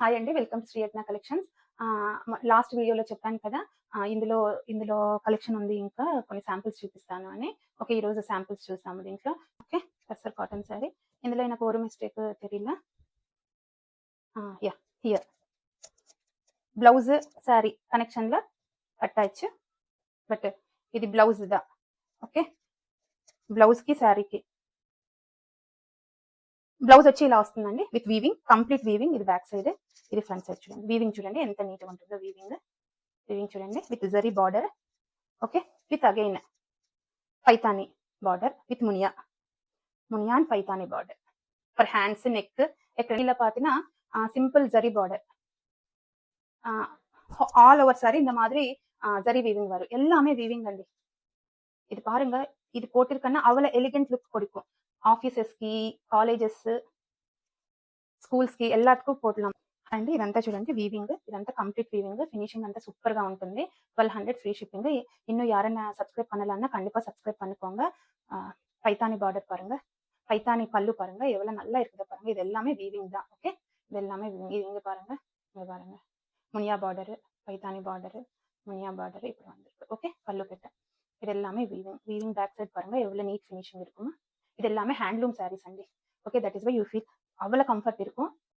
Hi అండి. Welcome to Sriyajna collections. Last వీడియోలో చెప్పాను కదా! ఇందులో ఇందులో కలెక్షన్ ఉంది. ఇంకా కొన్ని శాంపిల్స్ చూపిస్తాను అని. ఓకే. ఈరోజు శాంపిల్స్ చూసాము దీంట్లో. ఓకే. Tussar cotton sari. ఇందులో నాకు ఒక మిస్టేక్ తెలీలా. యాహ్! హియర్ బ్లౌజ్ శారీ కనెక్షన్‌లో అటాచ్. బట్ ఇది బ్లౌజ్‌దా. ఓకే. బ్లౌజ్‌కి శారీకి. బ్లౌజ్ వచ్చి ఇలా వస్తుందండి. With weaving, complete weaving. ఇది బ్యాక్ సైడ్, ఇది ఫ్రంట్ సైడ్ చూడండి. వీవింగ్ చూడండి ఎంత నీట్‌గా ఉంటుందో వీవింగ్. వీవింగ్ చూడండి with zari border. Okay. With again Paithani border with Muniya and Paithani border for hands, neck ఎక్కడ పాతిన simple zari border. All over sari இந்த மாதிரி ஜரி வீவிங் வரும். எல்லாமே வீவிங் అండి. இது பாருங்க, இது போட்டிருக்கன்னா அவ்வளவு எலிகென்ட் லுக் கொடுக்கும். ఆఫీసెస్కి, కాలేజెస్, స్కూల్స్కి எல்லாத்துக்கும் போடலாம் అండి. ఇదంతా చూడండి వీవింగ్. ఇదంతా కంప్లీట్ వీవింగ్. ఫినిషింగ్ అంతా సూపర్ గా ఉంటుంది. 1200 ఫ్రీ షிப்பிங். இன்னும் யாரன்னா சப்ஸ்கிரைப் பண்ணலன்னா கண்டிப்பா சப்ஸ்கிரைப் பண்ணிக்கோங்க. பைத்தானி பார்டர் பாருங்க, பைத்தானி பல்லு பாருங்க எவ்வளவு நல்லா இருக்குது பாருங்க. இது எல்லாமே வீவிங் தான். ஓகே. இது எல்லாமே இங்க பாருங்க, இங்க பாருங்க முனியா பார்டர், பைத்தானி பார்டர், முனியா பார்டர் இப்படி வந்திருக்கு. ஓகே. பல்லு கிட்ட இது எல்லாமே வீவிங் பேக் சைட் பாருங்க எவ்வளவு நீட் ஃபினிஷிங் இருக்குமா. இது எல்லாமே ஹேண்ட்லூம் சாரீஸ் అండి. Okay. That is why you feel அவ்வளவு கம்ஃபர்ட் இருக்கும்.